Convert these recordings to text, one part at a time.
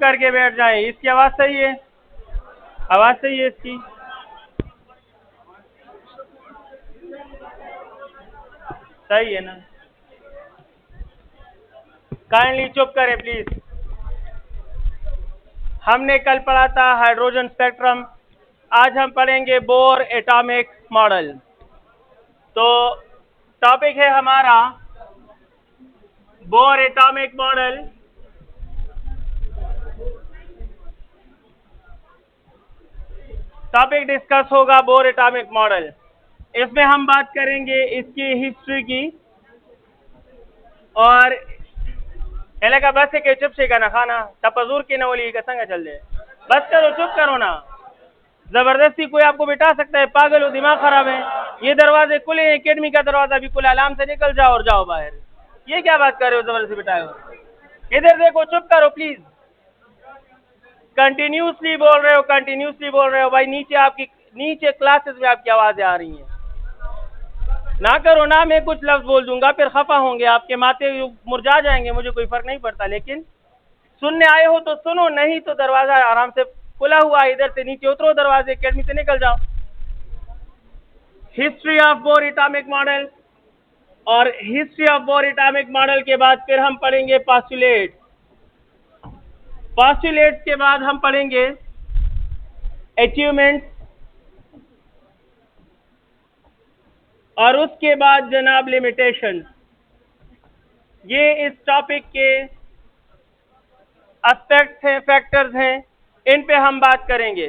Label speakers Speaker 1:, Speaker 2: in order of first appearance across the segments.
Speaker 1: करके बैठ जाएं। इसकी आवाज सही है? आवाज सही है इसकी? सही है ना? काइंडली चुप करें प्लीज। हमने कल पढ़ा था हाइड्रोजन स्पेक्ट्रम, आज हम पढ़ेंगे बोर एटॉमिक मॉडल। तो टॉपिक है हमारा bore atomic model. Topic discuss होगा बोर एटॉमिक मॉडल। इसमें हम बात करेंगे इसकी हिस्ट्री की और का बस के चुप से का ना खाना तपजूर की नवली का संग चल जाए। बस करो, चुप करो ना। जबरदस्ती कोई आपको बिठा सकता है? पागल हो, दिमाग खराब है? ये दरवाजे खुले हैं, एकेडमी का दरवाजा भी खुला, आराम से निकल जाओ और जाओ बाहर। ये क्या बात कर रहे हो जबरदस्ती बिठाए हो? इधर देखो, चुप करो प्लीज। कंटिन्यूसली बोल रहे हो, कंटिन्यूसली बोल रहे हो भाई। नीचे क्लासेस में आपकी आवाजें आ रही हैं। ना करो ना, मैं कुछ लफ्ज बोल दूंगा फिर खफा होंगे, आपके माथे मुरझा जाएंगे, मुझे कोई फर्क नहीं पड़ता। लेकिन सुनने आए हो तो सुनो, नहीं तो दरवाजा आराम से खुला हुआ है, इधर से नीचे उतरो, दरवाजे एकेडमी से निकल जाओ। History of Bohr atomic model, और history of Bohr atomic model के बाद फिर हम पढ़ेंगे पॉस्टुलेट। पॉस्टुलेट्स के बाद हम पढ़ेंगे अचीवमेंट्स, और उसके बाद जनाब लिमिटेशन। ये इस टॉपिक के एस्पेक्ट्स हैं, फैक्टर्स हैं, इन पे हम बात करेंगे।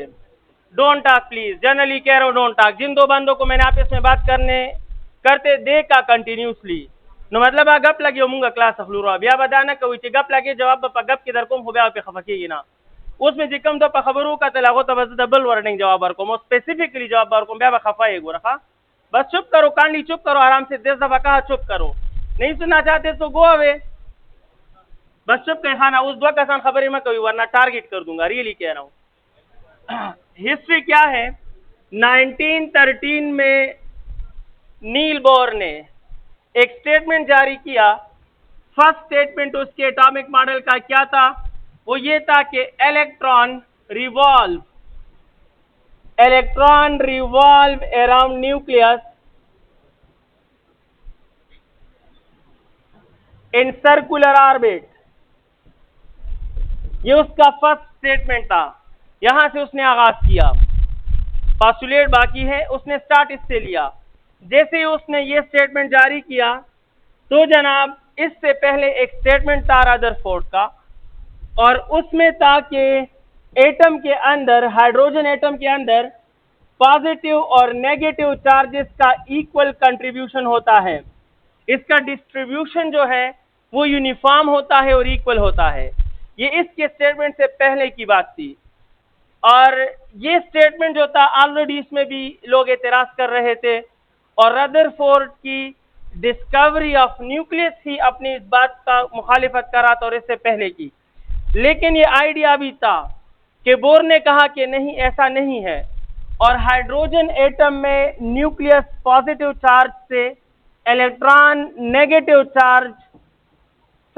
Speaker 1: डोंट टॉक प्लीज, जनरली कह रहा हूँ डोंट टॉक। जिन दो बंदों को मैंने आपस में बात करते देखा कंटिन्यूसली, नो मतलब गप लगे होंगे क्लास अखलूरा बिया बदाना कोई गप लगे जवाब गप के दरकों हो पे खफकी ना उसमें जिकम तो खबरों का तलागो तो बस डबल वर्डिंग जवाब को स्पेसिफिकली जवाब को ब्या खफा है गो रखा। बस चुप करो, कांडी चुप करो, आराम से 10 दफा कहा चुप करो। नहीं सुनना चाहते तो गो अवे। बस चुप कहे खाना, उस दो का खबर मैं कभी वरना टारगेट कर दूंगा, रियली कह रहा हूँ। हिस्ट्री क्या है? 1913 में नील बोर ने एक स्टेटमेंट जारी किया। फर्स्ट स्टेटमेंट उसके एटॉमिक मॉडल का क्या था? वो ये था कि electron revolve around nucleus in circular orbit. ये उसका फर्स्ट स्टेटमेंट था, यहां से उसने आगाज किया। पॉस्टुलेट बाकी है, उसने स्टार्ट इससे लिया। जैसे ही उसने ये स्टेटमेंट जारी किया तो जनाब इससे पहले एक स्टेटमेंट था रदरफोर्ड का, और उसमें था कि एटम के अंदर, हाइड्रोजन एटम के अंदर पॉजिटिव और नेगेटिव चार्जेस का इक्वल कंट्रीब्यूशन होता है। इसका डिस्ट्रीब्यूशन जो है वो यूनिफॉर्म होता है और इक्वल होता है। ये इसके स्टेटमेंट से पहले की बात थी, और ये स्टेटमेंट जो था ऑलरेडी इसमें भी लोग एतराज कर रहे थे, और रदरफोर्ड की डिस्कवरी ऑफ न्यूक्लियस ही अपनी इस बात का मुखालिफत करा था और इससे पहले की। लेकिन ये आइडिया भी था कि बोर ने कहा कि नहीं, ऐसा नहीं है, और हाइड्रोजन एटम में न्यूक्लियस पॉजिटिव चार्ज से, electron negative charge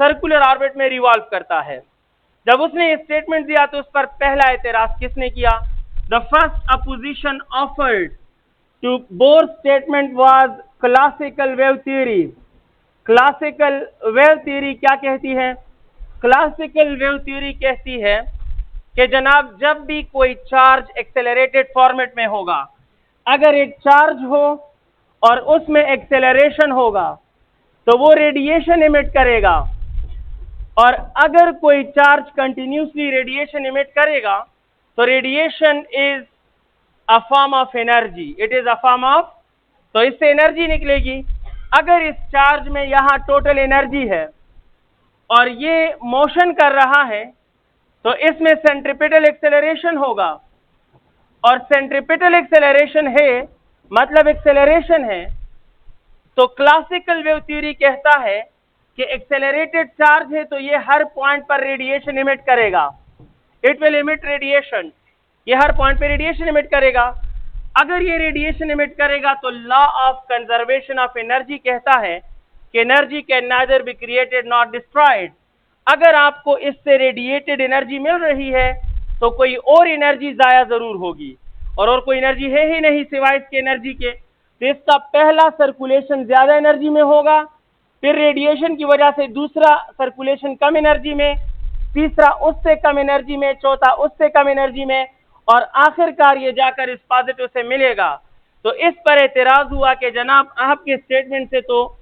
Speaker 1: circular orbit में रिवॉल्व करता है। जब उसने ये स्टेटमेंट दिया तो उस पर पहला एतराज किसने किया? The first opposition offered to Bohr statement was classical wave theory. Classical wave theory क्या कहती है? क्लासिकल वेव थ्योरी कहती है कि जनाब जब भी कोई चार्ज एक्सेलरेटेड फॉर्मेट में होगा, अगर एक चार्ज हो और उसमें एक्सेलरेशन होगा तो वो रेडिएशन इमिट करेगा, और अगर कोई चार्ज कंटिन्यूसली रेडिएशन इमिट करेगा तो radiation is a form of energy, it is a form of, तो इससे एनर्जी निकलेगी। अगर इस चार्ज में यहां टोटल एनर्जी है और ये मोशन कर रहा है तो इसमें सेंट्रीपिटल एक्सेलरेशन होगा, और सेंट्रीपिटल एक्सेलरेशन है मतलब एक्सेलरेशन है। तो क्लासिकल वेव थ्योरी कहता है कि एक्सेलरेटेड चार्ज है तो ये हर पॉइंट पर रेडिएशन इमिट करेगा, इट विल इमिट रेडिएशन, ये हर पॉइंट पे रेडिएशन इमिट करेगा। अगर ये रेडिएशन इमिट करेगा तो law of conservation of energy कहता है कि energy can neither be created not destroyed. अगर आपको इससे रेडिएटेड एनर्जी मिल रही है तो कोई और एनर्जी जाया जरूर होगी, और कोई एनर्जी है ही नहीं सिवाय इसके एनर्जी के। तो इसका पहला सर्कुलेशन ज्यादा एनर्जी में होगा, फिर रेडिएशन की वजह से दूसरा सर्कुलेशन कम एनर्जी में, तीसरा उससे कम एनर्जी में, चौथा उससे कम एनर्जी में, और आखिरकार ये जाकर इस पॉजिटिव से मिलेगा। तो इस पर एतराज हुआ कि जनाब आपके स्टेटमेंट से तो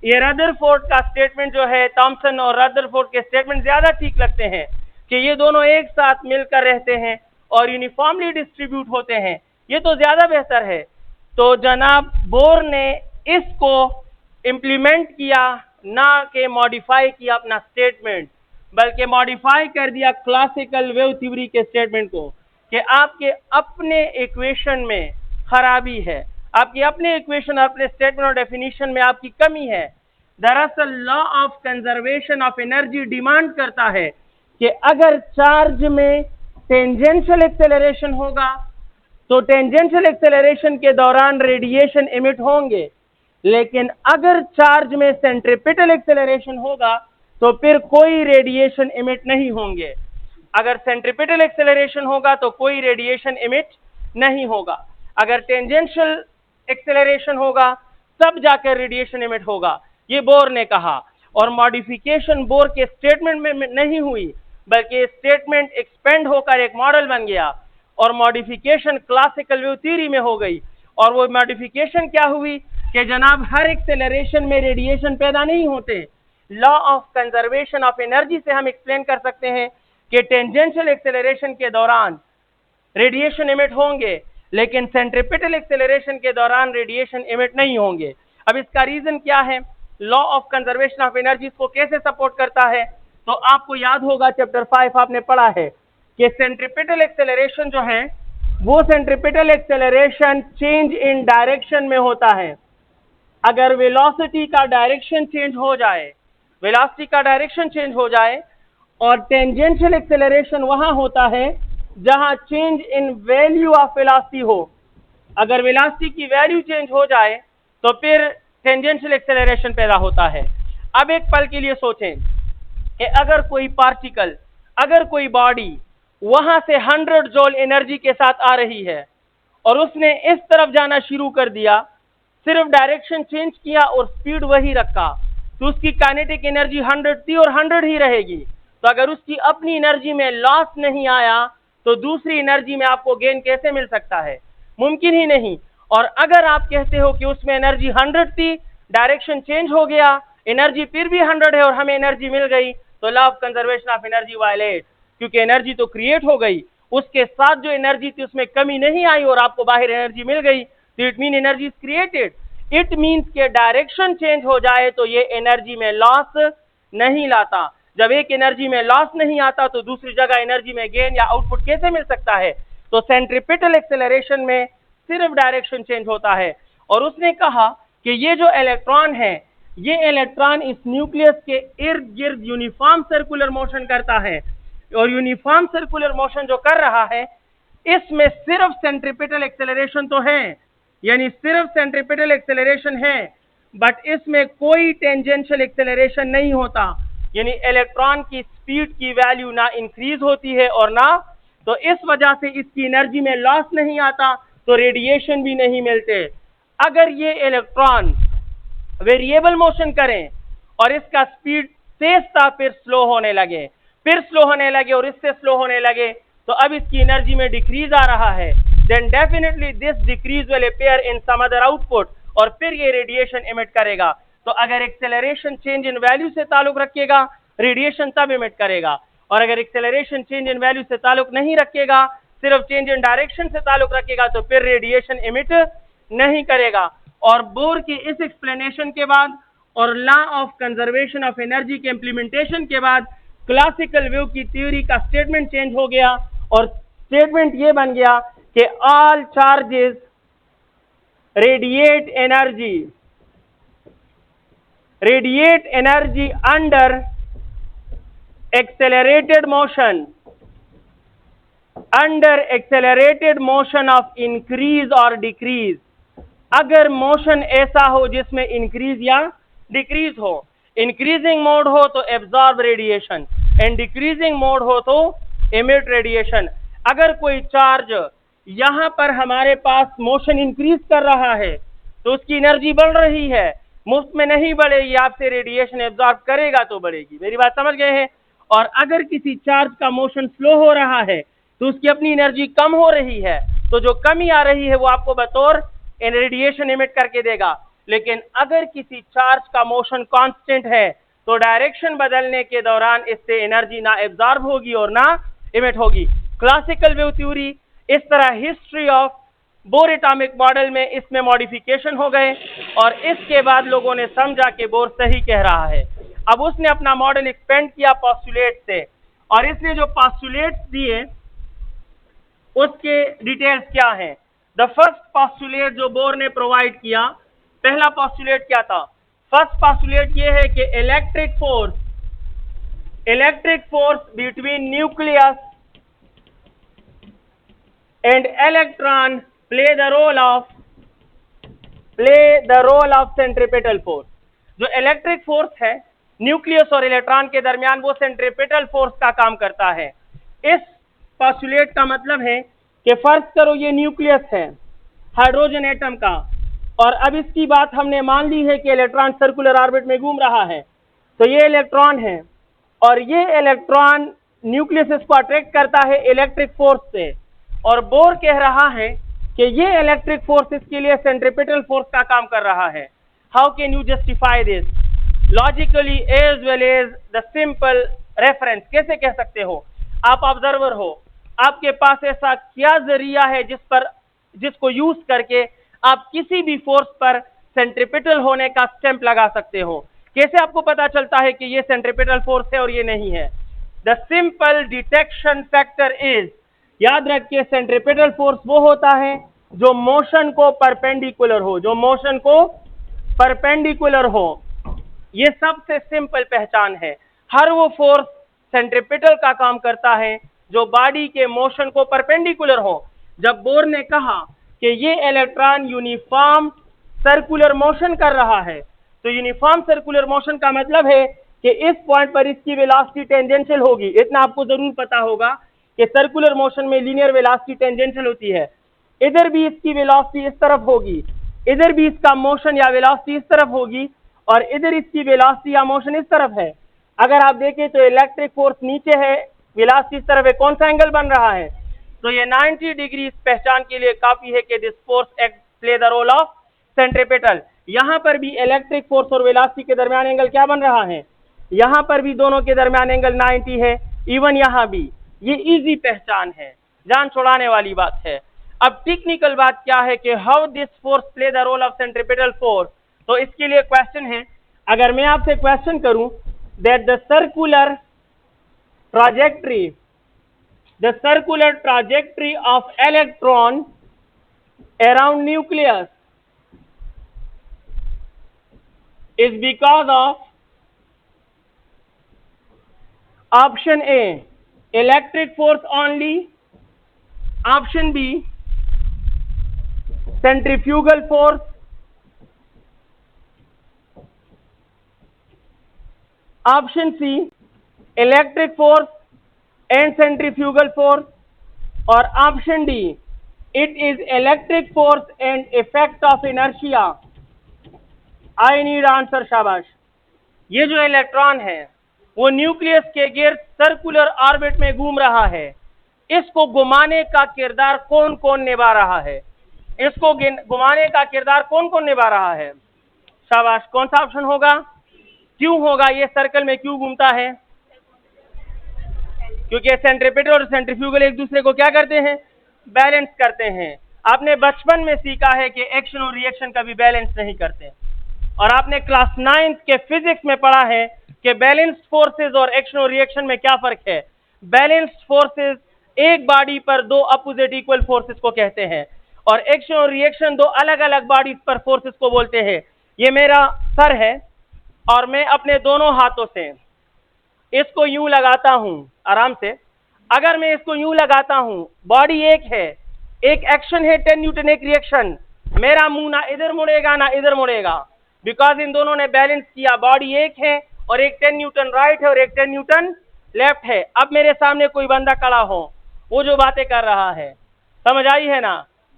Speaker 1: ये रदरफोर्ड का स्टेटमेंट जो है, थॉमसन और रदरफोर्ड के स्टेटमेंट ज्यादा ठीक लगते हैं कि ये दोनों एक साथ मिलकर रहते हैं और यूनिफॉर्मली डिस्ट्रीब्यूट होते हैं, ये तो ज्यादा बेहतर है। तो जनाब बोर ने इसको इम्प्लीमेंट किया, ना कि मॉडिफाई किया अपना स्टेटमेंट, बल्कि मॉडिफाई कर दिया क्लासिकल वेव थ्योरी के स्टेटमेंट को कि आपके अपने इक्वेशन में खराबी है, आपकी अपने इक्वेशन, अपने स्टेटमेंट और डेफिनेशन में आपकी कमी है। दरअसल law of conservation of energy demand करता है कि अगर चार्ज में टेंजेंशियल एक्सेलरेशन होगा तो टेंजेंशियल एक्सेलरेशन के दौरान रेडिएशन इमिट होंगे, लेकिन अगर चार्ज में सेंट्रीपिटल एक्सेलरेशन होगा तो फिर कोई रेडिएशन इमिट नहीं होंगे। अगर सेंट्रीपिटल एक्सेलरेशन होगा तो कोई रेडिएशन इमिट नहीं होगा, अगर टेंजेंशियल एक्सेलरेशन होगा तब जाकर रेडिएशन इमिट होगा, ये बोर ने कहा। और मॉडिफिकेशन बोर के स्टेटमेंट में नहीं हुई, बल्कि स्टेटमेंट एक्सपेंड होकर एक मॉडल बन गया और मॉडिफिकेशन क्लासिकल वेव थ्योरी में हो गई। और वो मॉडिफिकेशन क्या हुई कि जनाब हर एक्सेलरेशन में रेडिएशन पैदा नहीं होते। Law of conservation of energy से हम एक्सप्लेन कर सकते हैं कि टेंजेंशियल एक्सेलरेशन के दौरान रेडिएशन इमिट होंगे, लेकिन सेंट्रीपिटल एक्सेलरेशन के दौरान रेडिएशन इमिट नहीं होंगे। अब इसका रीजन क्या है, law of conservation of energy को कैसे सपोर्ट करता है? तो आपको याद होगा चैप्टर 5 आपने पढ़ा है कि सेंट्रीपिटल एक्सेलरेशन जो है वो centripetal acceleration change in direction में होता है। अगर वेलोसिटी का डायरेक्शन चेंज हो जाए, वेलोसिटी का डायरेक्शन चेंज हो जाए, और टेंजेंशियल एक्सेलरेशन वहां होता है जहां change in value of velocity हो। अगर वेलोसिटी की वैल्यू चेंज हो जाए तो फिर टेंजेंशियल एक्सेलरेशन पैदा होता है। अब एक पल के लिए सोचें कि अगर कोई पार्टिकल, अगर कोई बॉडी वहां से 100 जूल एनर्जी के साथ आ रही है और उसने इस तरफ जाना शुरू कर दिया, सिर्फ डायरेक्शन चेंज किया और स्पीड वही रखा, तो उसकी काइनेटिक एनर्जी 100 थी और 100 ही रहेगी। तो अगर उसकी अपनी एनर्जी में लॉस नहीं आया तो दूसरी एनर्जी में आपको गेन कैसे मिल सकता है? मुमकिन ही नहीं। और अगर आप कहते हो कि उसमें एनर्जी 100 थी, डायरेक्शन चेंज हो गया, एनर्जी फिर भी 100 है और हमें एनर्जी मिल गई, तो law of conservation of energy violate, क्योंकि एनर्जी तो क्रिएट हो गई, उसके साथ जो एनर्जी थी उसमें कमी नहीं आई और आपको बाहर एनर्जी मिल गई, तो it mean energy is created. It means के डायरेक्शन चेंज हो जाए तो ये एनर्जी में लॉस नहीं लाता। जब एक एनर्जी में लॉस नहीं आता तो दूसरी जगह एनर्जी में गेन या आउटपुट कैसे मिल सकता है? तो सेंट्रीपिटल एक्सेलरेशन में सिर्फ डायरेक्शन चेंज होता है। और उसने कहा कि ये जो इलेक्ट्रॉन है, ये इलेक्ट्रॉन इस न्यूक्लियस के इर्द गिर्द यूनिफॉर्म सर्कुलर मोशन करता है, और यूनिफॉर्म सर्कुलर मोशन जो कर रहा है इसमें सिर्फ सेंट्रीपिटल एक्सेलरेशन तो है, यानी सिर्फ सेंट्रीपिटल एक्सेलरेशन है, बट इसमें कोई टेंजेंशियल एक्सेलरेशन नहीं होता, यानी इलेक्ट्रॉन की स्पीड की वैल्यू ना इंक्रीज होती है और ना, तो इस वजह से इसकी एनर्जी में लॉस नहीं आता, तो रेडिएशन भी नहीं मिलते। अगर ये इलेक्ट्रॉन वेरिएबल मोशन करें और इसका स्पीड तेज था फिर स्लो होने लगे, फिर स्लो होने लगे और इससे स्लो होने लगे, तो अब इसकी एनर्जी में डिक्रीज आ रहा है, then definitely this decrease will appear in some other output, और फिर ये रेडिएशन इमिट करेगा। तो अगर एक्सेलरेशन चेंज इन वैल्यू से ताल्लुक रखेगा, रेडिएशन तब इमिट करेगा, और अगर एक्सेलरेशन चेंज इन वैल्यू से ताल्लुक नहीं रखेगा, सिर्फ चेंज इन डायरेक्शन से ताल्लुक रखेगा, तो फिर रेडिएशन इमिट नहीं करेगा। और बोर की इस एक्सप्लेनेशन के बाद और law of conservation of energy के इम्प्लीमेंटेशन के बाद क्लासिकल वेव की थ्योरी का स्टेटमेंट चेंज हो गया, और स्टेटमेंट ये बन गया कि all charges radiate energy under accelerated motion of increase और डिक्रीज। अगर मोशन ऐसा हो जिसमें इंक्रीज या डिक्रीज हो, इंक्रीजिंग मोड हो तो absorb radiation and decreasing mode हो तो एमिट रेडिएशन। अगर कोई चार्ज यहाँ पर हमारे पास मोशन इंक्रीज कर रहा है तो उसकी एनर्जी बढ़ रही है, मुफ्त में नहीं बढ़ेगी, आपसे रेडिएशन एब्जॉर्ब करेगा तो बढ़ेगी। मेरी बात समझ गए हैं? और अगर किसी चार्ज का मोशन स्लो हो रहा है तो उसकी अपनी एनर्जी कम हो रही है, तो जो कमी आ रही है वो आपको बतौर रेडिएशन एमिट करके देगा। लेकिन अगर किसी चार्ज का मोशन कांस्टेंट है तो डायरेक्शन बदलने के दौरान इससे एनर्जी ना एब्जॉर्ब होगी और ना एमिट होगी। क्लासिकल वेव थ्योरी इस तरह history of Bohr atomic model में इसमें मॉडिफिकेशन हो गए और इसके बाद लोगों ने समझा कि बोर सही कह रहा है। अब उसने अपना मॉडल एक्सपेंड किया पोस्टुलेट से, और इसने जो पोस्टुलेट्स दिए उसके डिटेल्स क्या हैं। द फर्स्ट पोस्टुलेट जो बोर ने प्रोवाइड किया, पहला पोस्टुलेट क्या था? फर्स्ट पोस्टुलेट ये है कि electric force between nucleus and electron play the role of centripetal force. जो इलेक्ट्रिक फोर्स है न्यूक्लियस और इलेक्ट्रॉन के दरमियान, वो सेंट्रीपिटल फोर्स का काम करता है। इस पोस्टुलेट का मतलब है कि फर्ज करो ये न्यूक्लियस है हाइड्रोजन एटम का, और अब इसकी बात हमने मान ली है कि इलेक्ट्रॉन सर्कुलर ऑर्बिट में घूम रहा है। तो ये इलेक्ट्रॉन है और ये इलेक्ट्रॉन न्यूक्लियस इसको अट्रैक्ट करता है इलेक्ट्रिक फोर्स से, और बोर कह रहा है कि ये इलेक्ट्रिक फोर्स इसके लिए सेंट्रीपिटल फोर्स का काम कर रहा है। How can you justify this logically as well as the simple reference? कैसे कह सकते हो? आप ऑब्जर्वर हो, आपके पास ऐसा क्या जरिया है जिसको यूज करके आप किसी भी फोर्स पर सेंट्रीपिटल होने का स्टैंप लगा सकते हो? कैसे आपको पता चलता है कि ये सेंट्रीपिटल फोर्स है और ये नहीं है? The simple detection factor is, याद रखिए, सेंट्रीपिटल फोर्स वो होता है जो मोशन को परपेंडिकुलर हो, जो मोशन को परपेंडिकुलर हो। ये सबसे सिंपल पहचान है। हर वो फोर्स सेंट्रीपिटल का काम करता है जो बॉडी के मोशन को परपेंडिकुलर हो। जब बोर ने कहा कि ये इलेक्ट्रॉन यूनिफॉर्म सर्कुलर मोशन कर रहा है, तो यूनिफॉर्म सर्कुलर मोशन का मतलब है कि इस पॉइंट पर इसकी वेलोसिटी टेंजेंशियल होगी। इतना आपको जरूर पता होगा कि सर्कुलर मोशन में लीनियर वेलोसिटी टेंजेंशियल होती है। इधर भी इसकी वेलोसिटी इस तरफ होगी, इधर भी इसका मोशन या वेलोसिटी इस तरफ होगी, और इधर इसकी वेलोसिटी या मोशन इस तरफ है। अगर आप देखें तो इलेक्ट्रिक फोर्स नीचे है, वेलोसिटी इस तरफ है, कौन सा एंगल बन रहा है? तो ये 90 डिग्री इस पहचान के लिए काफी है कि this force play the role of centripetal. यहाँ पर भी इलेक्ट्रिक फोर्स और वेलोसिटी के दरमियान एंगल क्या बन रहा है? यहाँ पर भी दोनों के दरमियान एंगल 90 है, इवन यहाँ भी। ये इजी पहचान है, जान छुड़ाने वाली बात है। अब टेक्निकल बात क्या है कि how this force play the role of centripetal force. तो इसके लिए क्वेश्चन है, अगर मैं आपसे क्वेश्चन करूं that the circular trajectory of electron around nucleus is because of option A electric force only, option B centrifugal force, option C electric force and centrifugal force, or option D it is electric force and effect of inertia. I need answer, शाबाश। ये जो electron है वो nucleus के गिर्द circular orbit में घूम रहा है। इसको घुमाने का किरदार कौन कौन निभा रहा है? इसको घुमाने का किरदार कौन कौन निभा रहा है? शाबाश। कौन सा ऑप्शन होगा? क्यों होगा? ये सर्कल में क्यों घूमता है? क्योंकि सेंट्रीपिटल और सेंट्रीफ्यूगल एक दूसरे को क्या करते हैं? बैलेंस करते हैं। आपने बचपन में सीखा है कि एक्शन और रिएक्शन कभी बैलेंस नहीं करते, और आपने क्लास 9th के फिजिक्स में पढ़ा है कि बैलेंस्ड फोर्सेस और एक्शन और रिएक्शन में क्या फर्क है। बैलेंस्ड फोर्सेस एक बॉडी पर दो अपोजिट इक्वल फोर्सेस को कहते हैं, और एक्शन और रिएक्शन दो अलग अलग बॉडीज पर फोर्सेस को बोलते हैं। ये मेरा सर है और मैं अपने दोनों हाथों से इसको यूं लगाता हूं आराम से। अगर मैं इसको यूं लगाता हूं, बॉडी एक है, एक एक्शन है 10 न्यूटन, एक रिएक्शन। मेरा मुंह ना इधर मुड़ेगा ना इधर मुड़ेगा, बिकॉज इन दोनों ने बैलेंस किया, बॉडी एक है और एक 10 न्यूटन राइट है और एक 10 न्यूटन लेफ्ट है। अब मेरे सामने कोई बंदा खड़ा हो, वो जो बातें कर रहा है, समझ आई है ना,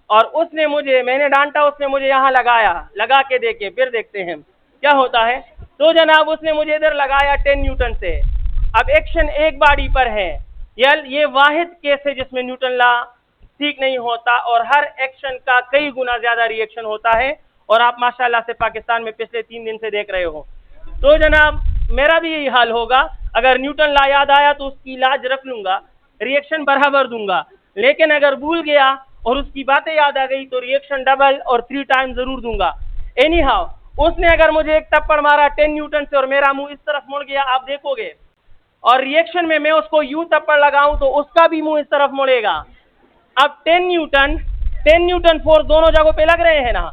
Speaker 1: और उसने मुझे, मैंने डांटा, उसने मुझे यहाँ लगाया, लगा के देखे, फिर देखते हैं क्या होता है। तो जनाब उसने मुझे इधर लगाया 10 न्यूटन से। अब एक्शन एक बॉडी पर है, ये वाहिद केस है जिसमें न्यूटन लॉ ठीक नहीं होता और हर एक्शन का कई गुना ज्यादा रिएक्शन होता है, और आप माशाल्लाह से पाकिस्तान में पिछले 3 दिन से देख रहे हो। तो जनाब मेरा भी यही हाल होगा, अगर न्यूटन लॉ याद आया तो उसकी लाज रख लूंगा, रिएक्शन बराबर दूंगा, लेकिन अगर भूल गया और उसकी बातें याद आ गई तो रिएक्शन डबल और 3 टाइम जरूर दूंगा। एनी हाउ, उसने अगर मुझे एक थप्पड़ मारा 10 न्यूटन से और मेरा मुंह इस तरफ मुड़ गया, आप देखोगे, और रिएक्शन में मैं उसको यूं थप्पड़ लगाऊं तो उसका भी मुंह इस तरफ मुड़ेगा। अब 10 न्यूटन फोर्स दोनों जगहों पे लग रहे हैं ना,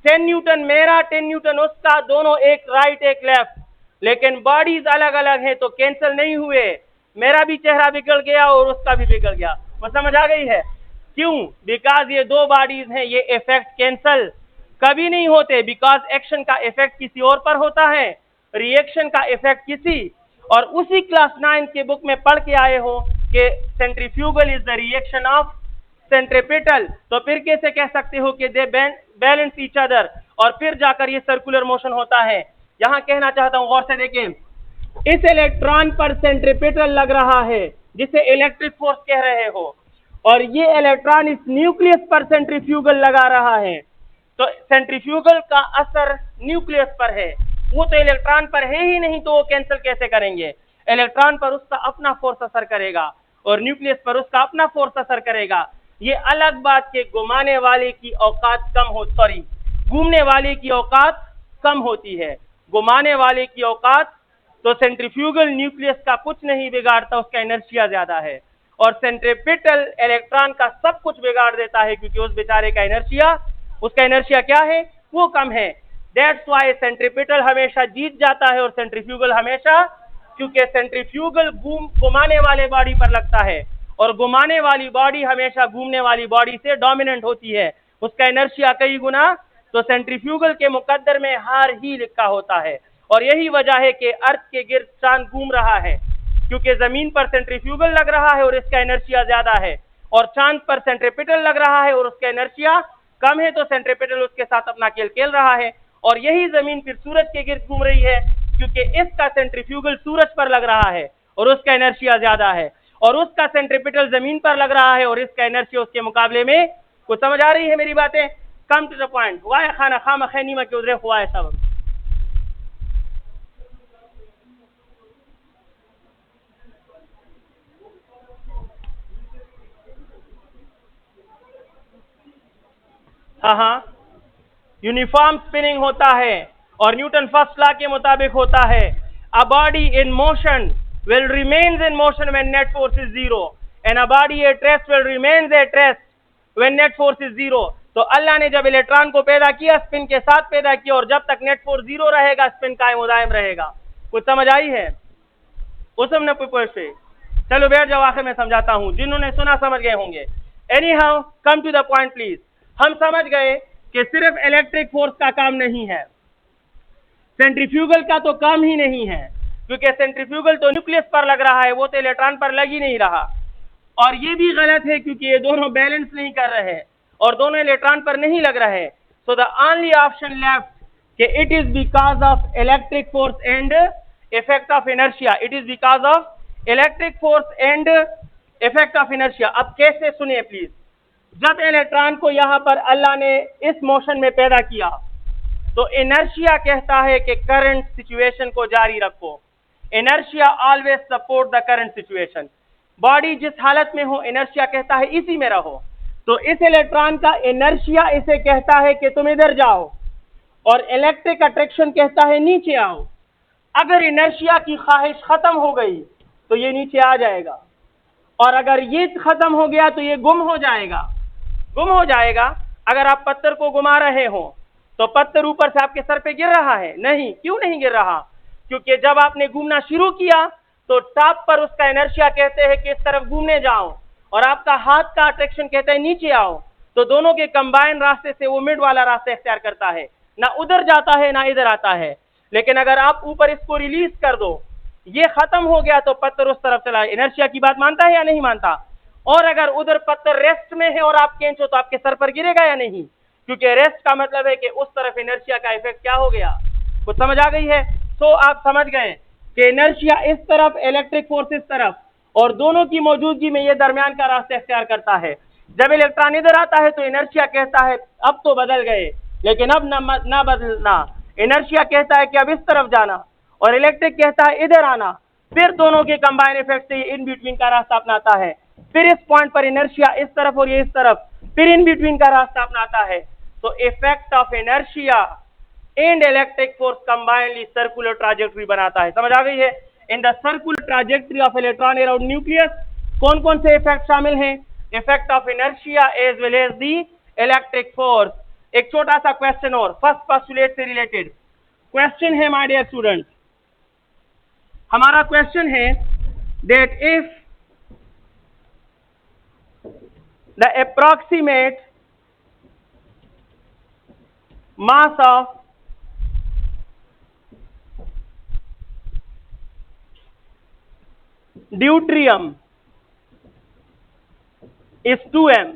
Speaker 1: 10 न्यूटन मेरा, 10 न्यूटन उसका, दोनों एक राइट एक लेफ्ट, लेकिन बॉडीज अलग अलग हैं तो कैंसिल नहीं हुए। मेरा भी चेहरा बिगड़ गया और उसका भी बिगड़ गया। वो समझ आ गई है क्यों? बिकॉज ये दो बॉडीज हैं, ये इफेक्ट कैंसिल कभी नहीं होते, बिकॉज एक्शन का इफेक्ट किसी और पर होता है, रिएक्शन का इफेक्ट किसी, और उसी क्लास 9 के बुक में पढ़ के आए हो कि centrifugal is the reaction of centripetal. तो फिर कैसे कह सकते हो कि दे बैलेंस ईच अदर, और फिर जाकर ये सर्कुलर मोशन होता है। यहां कहना चाहता हूं, गौर से देखें, इस इलेक्ट्रॉन पर सेंट्रीपिटल लग रहा है जिसे इलेक्ट्रिक फोर्स कह रहे हो, और ये इलेक्ट्रॉन इस न्यूक्लियस पर सेंट्रीफ्यूगल लगा रहा है। तो सेंट्रीफ्यूगल का असर न्यूक्लियस पर है, वो तो इलेक्ट्रॉन पर है ही नहीं, तो वो कैंसिल कैसे करेंगे? इलेक्ट्रॉन पर उसका अपना फोर्स असर करेगा और न्यूक्लियस पर उसका अपना फोर्स असर करेगा। ये अलग बात के घुमाने वाले की औकात कम हो, सॉरी, घूमने वाले की औकात कम होती है, घुमाने वाले की औकात। तो सेंट्रीफ्यूगल न्यूक्लियस का कुछ नहीं बिगाड़ता, उसका इनर्शिया ज्यादा है, और सेंट्रीपिटल इलेक्ट्रॉन का सब कुछ बिगाड़ देता है, क्योंकि उस बेचारे का इनर्शिया, उसका इनर्शिया क्या है? वो कम है। दैट्स वाई सेंट्रीपिटल हमेशा जीत जाता है और सेंट्रीफ्यूगल हमेशा, क्योंकि सेंट्रीफ्यूगल घुमाने वाले बॉडी पर लगता है और घुमाने वाली बॉडी हमेशा घूमने वाली बॉडी से डोमिनेंट होती है, उसका इनर्शिया कई गुना। तो सेंट्रीफ्यूगल के मुकद्दर में हार ही लिखा होता है, और यही वजह है कि अर्थ के गिर्द चांद घूम रहा है, क्योंकि जमीन पर सेंट्रीफ्यूगल लग रहा है और इसका इनर्शिया ज्यादा है, और चांद पर सेंट्रीपिटल लग रहा है और उसका इनर्शिया कम है, तो सेंट्रीपिटल उसके साथ अपना खेल खेल रहा है। और यही जमीन फिर सूरज के गिर्द घूम रही है, क्योंकि इसका सेंट्रीफ्यूगल सूरज पर लग रहा है और उसका इनर्शिया ज्यादा है, और उसका सेंट्रीपिटल जमीन पर लग रहा है और इसका इनर्शिया उसके मुकाबले में। कुछ समझ आ रही है मेरी बातें? Come to the point. हुआ है खाना खामा खैनीमा के उधरे हुआ है सब। हाँ, यूनिफॉर्म स्पिनिंग होता है और न्यूटन फर्स्ट लॉ के मुताबिक होता है, a body in motion will remains in motion when net force is zero and a body at rest will remains at rest when net force is zero। तो अल्लाह ने जब इलेक्ट्रॉन को पैदा किया, स्पिन के साथ पैदा किया, और जब तक नेट फोर्स जीरो रहेगा स्पिन कायम दायम रहेगा। कुछ समझ आई है? उसम ने से चलो बैठ जाओ, आखिर में समझाता हूं, जिन्होंने सुना समझ गए होंगे। Anyhow, come to the point please. हम समझ गए कि सिर्फ इलेक्ट्रिक फोर्स का काम नहीं है, सेंट्रीफ्यूगल का तो काम ही नहीं है, क्योंकि सेंट्रीफ्यूगल तो न्यूक्लियस पर लग रहा है, वो तो इलेक्ट्रॉन पर लग ही नहीं रहा। और ये भी गलत है क्योंकि ये दोनों बैलेंस नहीं कर रहे और दोनों इलेक्ट्रॉन पर नहीं लग रहे। So the only option left कि it is because of electric force and effect of inertia, it is because of electric force and effect of inertia. अब कैसे, सुनिए प्लीज। जब इलेक्ट्रॉन को यहां पर अल्लाह ने इस मोशन में पैदा किया तो इनर्शिया कहता है कि करंट सिचुएशन को जारी रखो। Inertia always support the current situation. Body जिस हालत में हो, इनर्शिया कहता है इसी में रहो। तो इस इलेक्ट्रॉन का इनर्शिया इसे कहता है कि तुम इधर जाओ, और इलेक्ट्रिक अट्रैक्शन कहता है नीचे आओ। अगर इनर्शिया की ख्वाहिश खत्म हो गई तो ये नीचे आ जाएगा, और अगर ये खत्म हो गया तो ये गुम हो जाएगा। गुम हो जाएगा। अगर आप पत्थर को घुमा रहे हो तो पत्थर ऊपर से आपके सर पे गिर रहा है? नहीं। क्यों नहीं गिर रहा? क्योंकि जब आपने घूमना शुरू किया तो टॉप पर उसका इनर्शिया कहते हैं कि इस तरफ घूमने जाओ, और आपका हाथ का अट्रैक्शन कहता है नीचे आओ। तो दोनों के कंबाइन रास्ते से वो मिड वाला रास्ता इख्तियार करता है। ना उधर जाता है ना इधर आता है। लेकिन अगर आप ऊपर इसको रिलीज कर दो, ये खत्म हो गया तो पत्थर उस तरफ चला। इनर्शिया की बात मानता है या नहीं मानता? और अगर उधर पत्थर रेस्ट में है और आप खींचो तो आपके सर पर गिरेगा या नहीं? क्योंकि रेस्ट का मतलब है कि उस तरफ इनर्शिया का इफेक्ट क्या हो गया। कुछ समझ आ गई है? तो आप समझ गए कि इनर्शिया इस तरफ, इलेक्ट्रिक फोर्स इस तरफ, और दोनों की मौजूदगी में ये दरमियान का रास्ता इख्तियार करता है। जब इलेक्ट्रॉन इधर आता है तो इनर्शिया कहता है अब तो बदल गए, लेकिन अब ना बदलना। इनर्शिया कहता है कि अब इस तरफ जाना, और इलेक्ट्रिक कहता है इधर आना। फिर दोनों के कंबाइन इफेक्ट से ये इन बिटवीन का रास्ता अपनाता है। फिर इस पॉइंट पर इनर्शिया इस तरफ और ये इस तरफ, फिर इन बिटवीन का रास्ता अपनाता है। तो effect of inertia and electric force combinedly circular trajectory बनाता है। समझ आ गई है? In the circular trajectory of electron around nucleus कौन कौन से इफेक्ट शामिल हैं? Effect of inertia as well as the electric force. एक छोटा सा क्वेश्चन और फर्स्ट पोस्टुलेट से रिलेटेड क्वेश्चन है माय डियर स्टूडेंट। हमारा क्वेश्चन है that if the approximate mass of deuterium is 2m,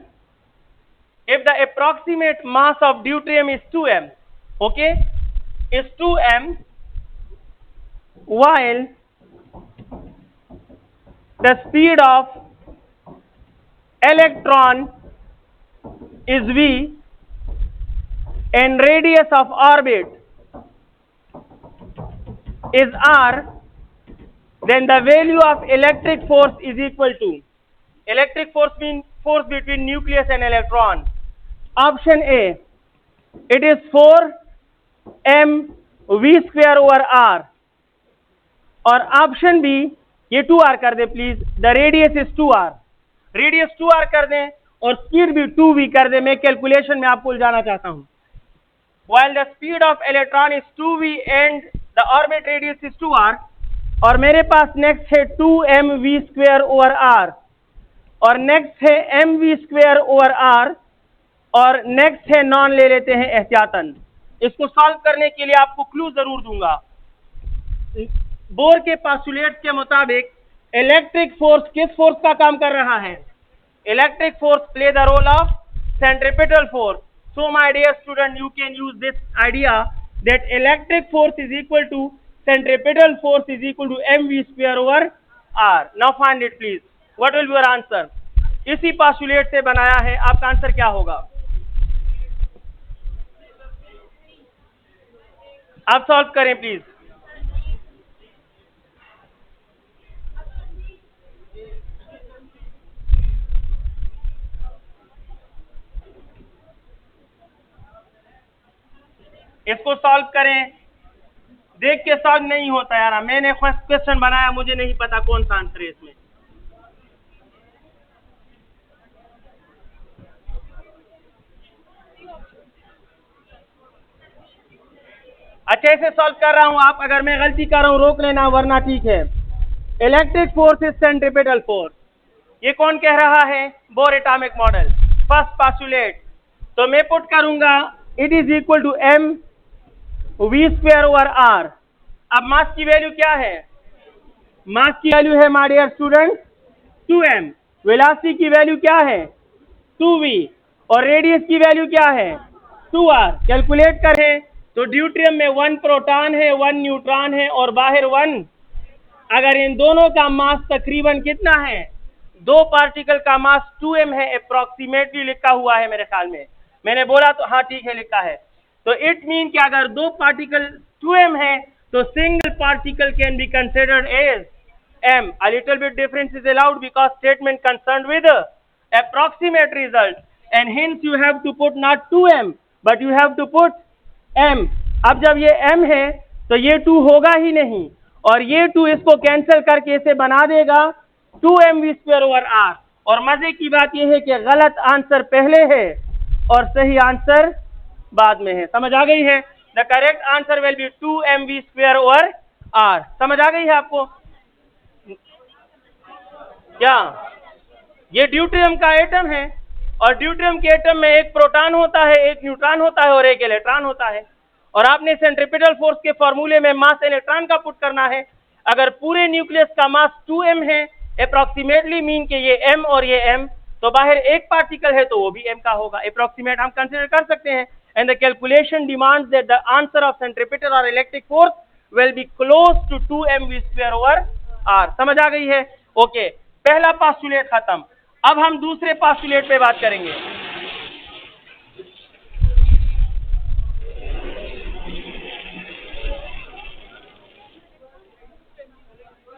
Speaker 1: if the approximate mass of deuterium is 2m, okay, is 2m, while the speed of electron is v and radius of orbit is r, then the value of electric force is equal to, electric force means force between nucleus and electron. Option A, it is 4m v square over r, और option B, ये 2r कर दे please, the radius is 2r, radius 2r कर दें और speed भी 2v कर दे। मैं कैलकुलेशन में आपको उलझाना चाहता हूं। While the speed of electron is 2v and the orbit radius is 2r, और मेरे पास नेक्स्ट है 2mv स्क्वायर ओवर r, और नेक्स्ट है mv स्क्वायर ओवर r, और नेक्स्ट है नॉन ले लेते हैं एहतियातन। इसको सॉल्व करने के लिए आपको क्लू जरूर दूंगा। बोर के पोस्टुलेट के मुताबिक इलेक्ट्रिक फोर्स किस फोर्स का काम कर रहा है? Electric force play the role of centripetal force. So my dear student, you can use this idea that electric force is equal to centripetal force is equal to mv square over r. Now find it please. What will be your answer? इसी postulate से बनाया है, आपका answer क्या होगा? आप solve करें please. इसको सॉल्व करें, देख के सॉल्व नहीं होता यार। मैंने क्वेश्चन बनाया, मुझे नहीं पता कौन सा आंसर है इसमें। अच्छे से सॉल्व कर रहा हूं, आप अगर मैं गलती कर रहा हूं रोक लेना, वरना ठीक है। Electric force is centripetal force, ये कौन कह रहा है? Bohr atomic model, first postulate. तो मैं पुट करूंगा it is equal to m v square over r। अब मास की वैल्यू क्या है? मास की वैल्यू है my dear student 2m, velocity की वैल्यू क्या है? 2v, और रेडियस की वैल्यू क्या है? 2r। कैलकुलेट करें तो ड्यूटेरियम में 1 प्रोटॉन है, 1 न्यूट्रॉन है और बाहर 1। अगर इन दोनों का मास तकरीबन कितना है? 2 पार्टिकल का मास 2m है, अप्रोक्सीमेटली लिखा हुआ है मेरे ख्याल में। मैंने बोला तो हाँ ठीक है लिखा है। तो इट मीन कि अगर 2 पार्टिकल 2m है तो single particle can be considered as m. A little bit difference is allowed because statement concerned with approximate result, and hence you have to put not 2m but you have to put m. अब जब ये m है तो ये 2 होगा ही नहीं, और ये 2 इसको कैंसिल करके इसे बना देगा 2mv स्क्वायर ओवर r। और मजे की बात यह है कि गलत आंसर पहले है और सही आंसर बाद में है। समझ आ गई है? The correct answer will be 2mv square over r। समझ आ गई है आपको क्या? ये ड्यूटेरियम का एटम है, और ड्यूटेरियम के एटम में एक प्रोटॉन होता है, एक न्यूट्रॉन होता है और एक इलेक्ट्रॉन होता है। और आपने सेंट्रीपिटल फोर्स के फॉर्मूले में मास इलेक्ट्रॉन का पुट करना है। अगर पूरे न्यूक्लियस का मास 2m है, अप्रोक्सीमेटली मीन के ये m और ये m, तो बाहर एक पार्टिकल है तो वो भी m का होगा। अप्रोक्सीमेट हम कंसीडर कर सकते हैं। And the calculation demands that the answer of centripetal और electric force will be close to 2mv² over r। समझ आ गई है? ओके, पहला पास्टुलेट खत्म। अब हम दूसरे पास्टुलेट पे बात करेंगे।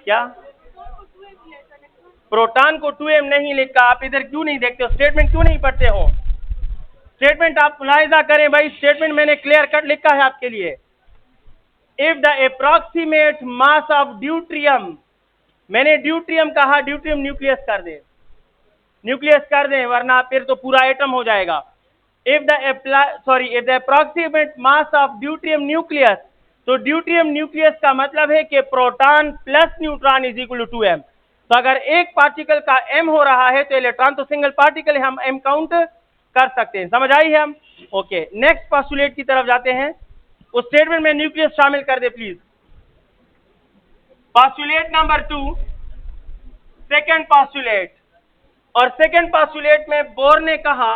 Speaker 1: क्या प्रोटॉन को 2m नहीं लिखा? आप इधर क्यों नहीं देखते हो? स्टेटमेंट क्यों नहीं पढ़ते हो? स्टेटमेंट आप मुलाहिजा करें भाई, स्टेटमेंट मैंने क्लियर कट लिखा है आपके लिए। If the approximate mass of deuterium, मैंने ड्यूट्रियम कहा, ड्यूट्रियम न्यूक्लियस कर दे, न्यूक्लियस कर दें, वरना फिर तो पूरा एटम हो जाएगा। If the approximate mass of deuterium nucleus, तो ड्यूट्रियम न्यूक्लियस का मतलब है कि proton plus neutron is equal to 2m। तो अगर एक पार्टिकल का m हो रहा है तो इलेक्ट्रॉन तो सिंगल पार्टिकल है, हम m काउंट कर सकते हैं। समझ आई है हम? ओके, नेक्स्ट पोस्टुलेट की तरफ जाते हैं। उस स्टेटमेंट में न्यूक्लियस शामिल कर दे please. Postulate number 2, second postulate. और सेकंड पोस्टुलेट में बोर ने कहा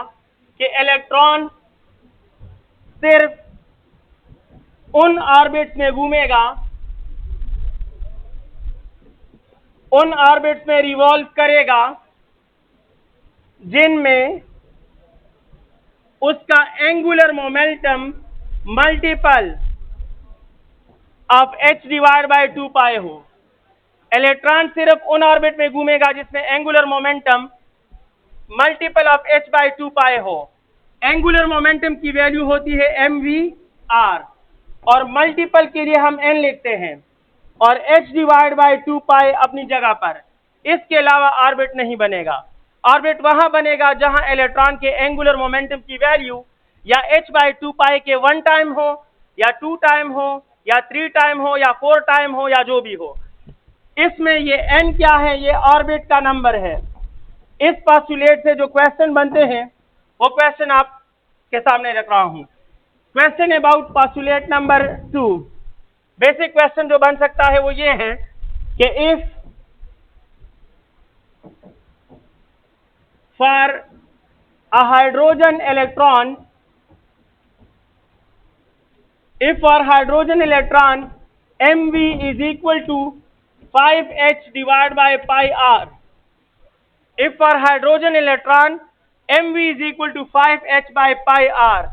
Speaker 1: कि इलेक्ट्रॉन सिर्फ उन ऑर्बिट्स में घूमेगा, उन ऑर्बिट्स में रिवॉल्व करेगा जिनमें उसका angular momentum multiple of h/2 पाई हो। इलेक्ट्रॉन सिर्फ उन ऑर्बिट में घूमेगा जिसमें angular momentum multiple of h/2 पाई हो। एंगुलर मोमेंटम की वैल्यू होती है mv/r, और मल्टीपल के लिए हम n लिखते हैं, और h/2 पाई अपनी जगह पर। इसके अलावा ऑर्बिट नहीं बनेगा। ऑर्बिट वहां बनेगा जहां इलेक्ट्रॉन के एंगुलर मोमेंटम की वैल्यू या h/2 पाई के 1 टाइम हो, या 2 टाइम हो, या 3 टाइम हो, या 4 टाइम हो, या जो भी हो। इसमें ये n क्या है? ये ऑर्बिट का नंबर है। इस पोस्टुलेट से जो क्वेश्चन बनते हैं वो क्वेश्चन आपके सामने रख रहा हूं। Question about postulate number 2। Basic question जो बन सकता है वो ये है कि if for a hydrogen electron, if for hydrogen electron mv is equal to 5h divided by pi r, if for hydrogen electron mv is equal to 5h by pi r,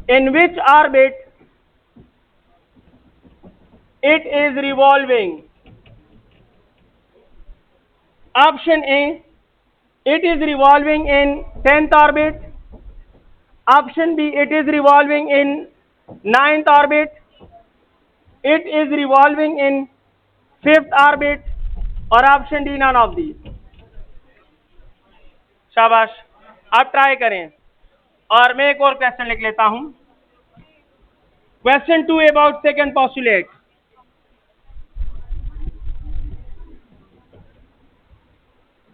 Speaker 1: in which orbit it is revolving? Option A, it is revolving in 10th orbit. Option B, it is revolving in 9th orbit. It is revolving in 5th orbit. और option D, none of these। शाबाश, आप try करें। और मैं एक और question लिख लेता हूं। Question 2 about second postulate.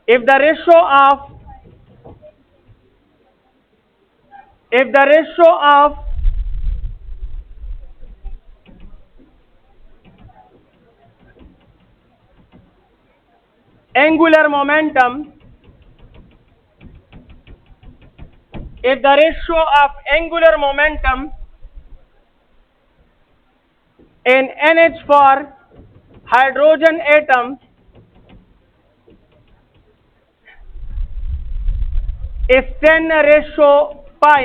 Speaker 1: If the ratio of angular momentum, if the ratio of angular momentum in NH for hydrogen atom is 10/pi,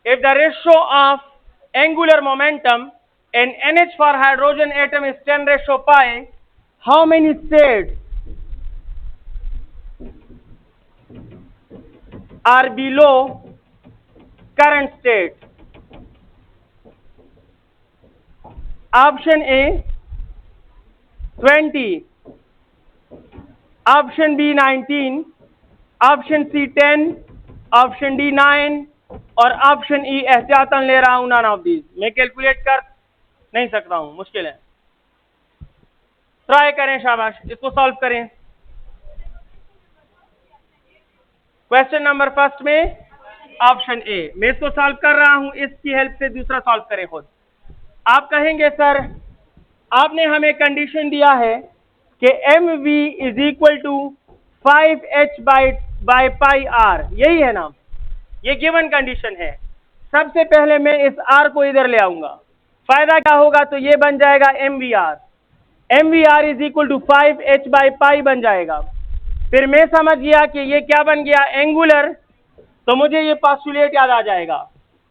Speaker 1: if the ratio of angular momentum in NH for hydrogen atom is 10/pi, how many states are below current state? Option A 20, option B 19, option C 10, option D 9, और option E एहतियातन ले रहा हूं none of these. मैं calculate कर नहीं सकता हूं, मुश्किल है। ट्राई करें, शाबाश, इसको सॉल्व करें। क्वेश्चन नंबर फर्स्ट में ऑप्शन ए। मैं इसको सॉल्व कर रहा हूं, इसकी हेल्प से दूसरा सॉल्व करें खुद। आप कहेंगे सर आपने हमें कंडीशन दिया है कि mv is equal to 5h by pi R, यही है ना, ये गिवन कंडीशन है। सबसे पहले मैं इस r को इधर ले आऊंगा, फायदा क्या होगा, तो ये बन जाएगा mvr is equal to 5h by pi बन जाएगा। फिर मैं समझ गया कि ये क्या बन गया, एंगुलर, तो मुझे ये पोस्टुलेट याद आ जाएगा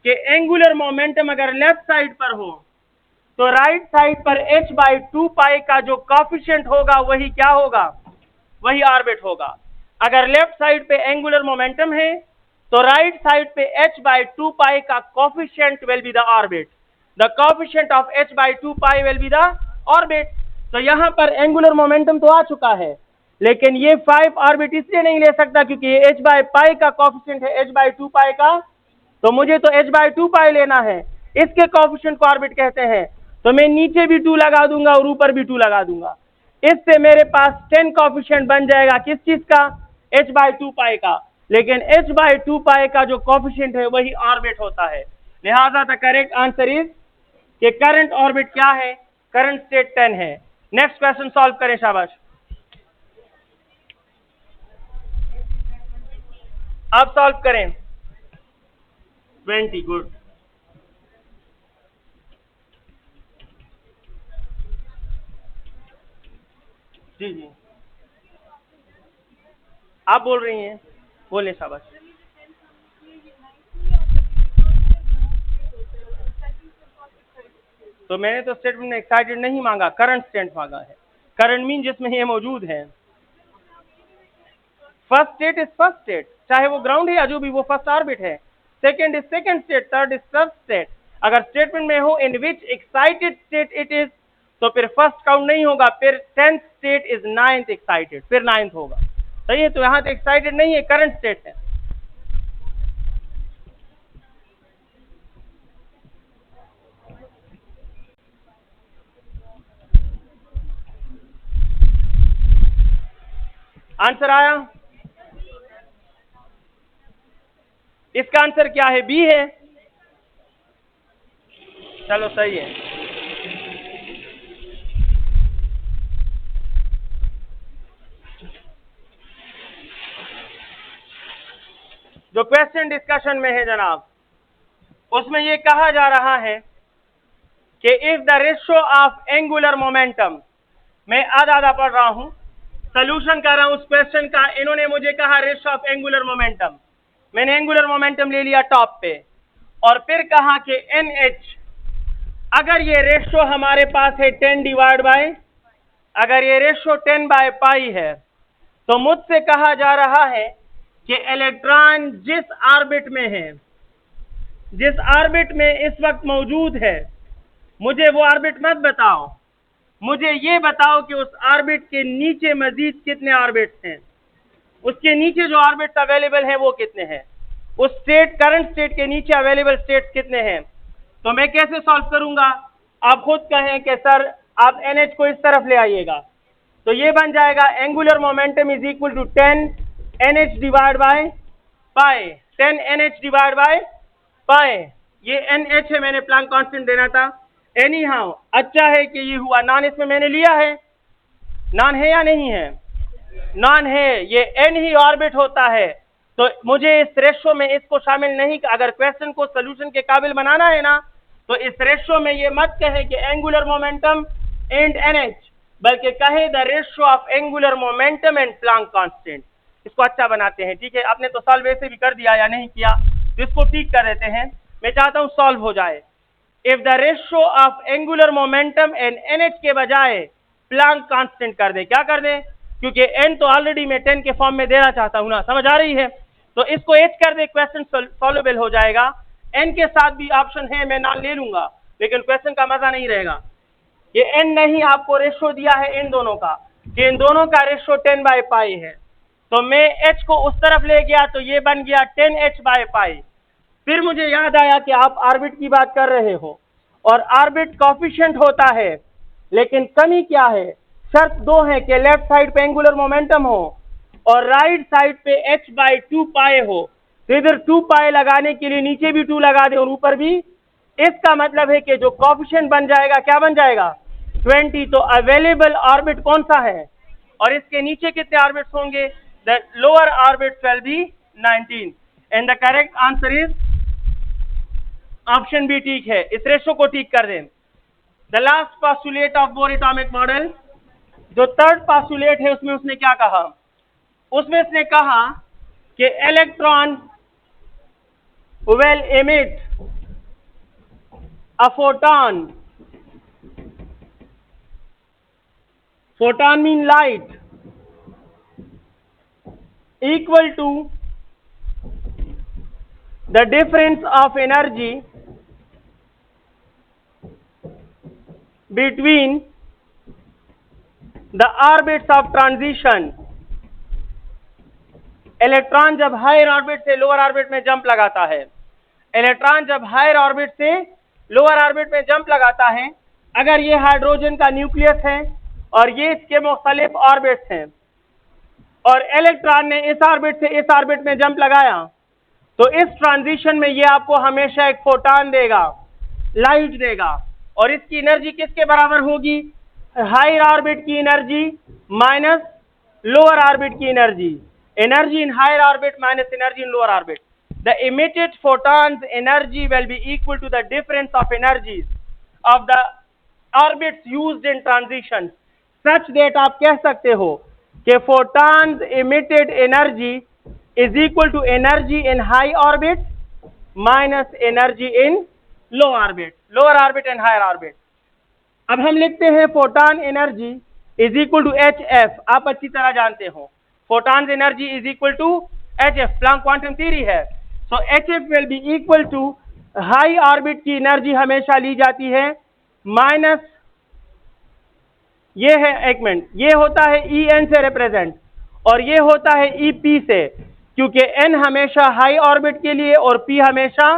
Speaker 1: कि एंगुलर मोमेंटम अगर लेफ्ट साइड पर हो तो राइट साइड पर h बाई 2 पाई का जो कॉफिशिएंट होगा वही क्या होगा, वही ऑर्बिट होगा। अगर लेफ्ट साइड पे एंगुलर मोमेंटम है तो राइट साइड पे h बाई 2 पाई का coefficient will be the orbit, the coefficient of h by 2 pi will be the orbit. तो यहां पर एंगुलर मोमेंटम तो आ चुका है, लेकिन ये 5 ऑर्बिट इसलिए नहीं ले सकता क्योंकि ये h बाई पाई का कॉफिशिएंट है h बाई 2 पाई का, तो मुझे तो h बाई 2 पाई लेना है, इसके कॉफिशिएंट को ऑर्बिट कहते हैं। तो मैं नीचे भी 2 लगा दूंगा और ऊपर भी 2 लगा दूंगा, इससे मेरे पास 10 कॉफिशिएंट बन जाएगा, किस चीज का, h बाई 2 पाई का। लेकिन h बाई 2 पाई का जो कॉफिशिएंट है वही ऑर्बिट होता है। लिहाजा द करेक्ट आंसर इज कि करंट ऑर्बिट क्या है, करंट स्टेट 10 है। नेक्स्ट क्वेश्चन सॉल्व करें, शाबाश। आप सॉल्व करें। 20, गुड। जी जी, आप बोल रही हैं, बोले, शाबाश। तो मैंने तो स्टेटमेंट में एक्साइटेड नहीं मांगा, करंट स्टेट मांगा है। करंट मीन जिसमें ये मौजूद है। First state is first state, चाहे वो ग्राउंड है या जो भी, वो फर्स्ट ऑर्बिट है। Second is second state, third is third state. अगर स्टेटमेंट में हो इन विच एक्साइटेड स्टेट इट इज, तो फिर फर्स्ट काउंट नहीं होगा, फिर 10th state is 9th excited, फिर 9th होगा। सही है, तो यहां तो एक्साइटेड नहीं है, करंट स्टेट है। आंसर आया, इसका आंसर क्या है, बी है। चलो सही है। जो क्वेश्चन डिस्कशन में है जनाब, उसमें ये कहा जा रहा है कि if the ratio of angular momentum, मैं आधा आधा पढ़ रहा हूं, सॉल्यूशन कर रहा हूं उस क्वेश्चन का। इन्होंने मुझे कहा रेशियो ऑफ एंगुलर मोमेंटम, मैंने एंगुलर मोमेंटम ले लिया टॉप पे, और फिर कहा कि NH, अगर ये रेशियो हमारे पास है 10 डिवाइड बाय, अगर ये रेशियो 10 बाय पाई है, तो मुझसे कहा जा रहा है कि इलेक्ट्रॉन जिस ऑर्बिट में है, जिस ऑर्बिट में इस वक्त मौजूद है, मुझे वो ऑर्बिट मत बताओ, मुझे ये बताओ कि उस ऑर्बिट के नीचे मजीद कितने ऑर्बिट्स हैं, उसके नीचे जो ऑर्बिट्स अवेलेबल हैं वो कितने हैं, उस स्टेट, करंट स्टेट के नीचे अवेलेबल स्टेट्स कितने हैं। तो मैं कैसे सॉल्व करूंगा, आप खुद कहें कि सर आप NH को इस तरफ ले आइएगा, तो ये बन जाएगा angular momentum is equal to 10 NH divide by pi, 10 NH divide by pi. ये NH है, मैंने प्लैंक कांस्टेंट देना था। एनी हाउ, अच्छा है कि ये हुआ, नॉन इसमें मैंने लिया है, नॉन है या नहीं है, नॉन है, ये N ही ऑर्बिट होता है, तो मुझे इस रेशियो में इसको शामिल नहीं, अगर क्वेश्चन को सोल्यूशन के काबिल बनाना है ना, तो इस रेशियो में ये मत कहे कि एंगुलर मोमेंटम एंड NH, बल्कि कहे the ratio of angular momentum and Planck constant. इसको अच्छा बनाते हैं, ठीक है। आपने तो सॉल्व वैसे भी कर दिया या नहीं किया, तो इसको ठीक कर देते हैं। मैं चाहता हूं सॉल्व हो जाए। If the ratio of angular momentum and NH के बजाय प्लैंक कांस्टेंट कर दे, क्या कर दे, क्योंकि n तो ऑलरेडी मैं 10 के फॉर्म में देना चाहता हूं ना, समझ आ रही है, तो इसको h कर दे, क्वेश्चन सॉल्वेबल हो जाएगा। n के साथ भी ऑप्शन है, मैं नाम ले लूंगा, लेकिन क्वेश्चन का मजा नहीं रहेगा। ये n नहीं, आपको रेशियो दिया है इन दोनों का, कि इन दोनों का रेशियो 10 बाय पाई है, तो मैं h को उस तरफ ले गया, तो ये बन गया 10h बाय पाई। फिर मुझे याद आया कि आप ऑर्बिट की बात कर रहे हो, और ऑर्बिट कॉफिशिएंट होता है, लेकिन कमी क्या है, शर्त 2 है कि लेफ्ट साइड पे एंगुलर मोमेंटम हो और राइट साइड पे h बाई 2 पाई हो, तो इधर 2 पाई लगाने के लिए नीचे भी 2 लगा दे और ऊपर भी। इसका मतलब है कि जो कोएफिशिएंट बन जाएगा क्या बन जाएगा 20। तो अवेलेबल ऑर्बिट कौन सा है और इसके नीचे कितने ऑर्बिट्स होंगे? The lower orbits will be 19 and the correct answer is option B. ठीक है, इस रेशो को ठीक कर दें। The last postulate of Bohr atomic model, जो थर्ड पोस्टुलेट है उसमें उसने क्या कहा? उसमें उसने कहा कि electron will emit a photon. Photon mean light equal to the difference of energy between the orbits of transition. Electron जब हायर ऑर्बिट से लोअर ऑर्बिट में जंप लगाता है, इलेक्ट्रॉन जब हायर ऑर्बिट से लोअर ऑर्बिट में जंप लगाता है, अगर ये हाइड्रोजन का न्यूक्लियस है और ये इसके मुख्तलिफ ऑर्बिट्स हैं और इलेक्ट्रॉन ने इस ऑर्बिट से इस ऑर्बिट में जंप लगाया, तो इस ट्रांजिशन में ये आपको हमेशा एक फोटॉन देगा, लाइट देगा। और इसकी एनर्जी किसके बराबर होगी? हायर ऑर्बिट की एनर्जी माइनस लोअर ऑर्बिट की energy. Energy in higher orbit minus energy in lower orbit. The emitted photon's energy will be equal to the difference of energies of the orbits used in transitions, such that आप कह सकते हो कि photons emitted energy is equal to energy in high orbit minus energy in low orbit, lower orbit and higher orbit. अब हम लिखते हैं photon energy is equal to HF, आप अच्छी तरह जानते हो photons energy is equal to HF, Planck quantum theory है। so HF will be equal to high orbit की एनर्जी हमेशा ली जाती है माइनस, ये है एक मिनट, ये होता है En से रिप्रेजेंट और ये होता है EP से, क्योंकि N हमेशा हाई ऑर्बिट के लिए और P हमेशा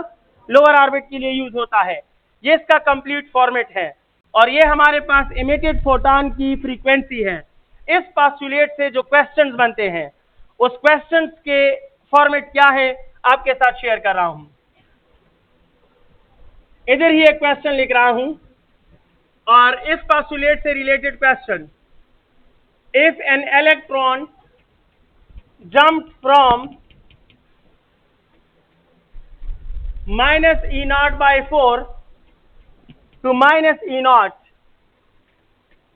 Speaker 1: लोअर ऑर्बिट के लिए यूज होता है। ये इसका कंप्लीट फॉर्मेट है और ये हमारे पास इमिटेड फोटॉन की फ्रीक्वेंसी है। इस पोस्टुलेट से जो क्वेश्चंस बनते हैं उस क्वेश्चंस के फॉर्मेट क्या है आपके साथ शेयर कर रहा हूं। इधर ही एक क्वेश्चन लिख रहा हूं और इस पोस्टुलेट से related question, if an electron jump from -E0/4 to -E0,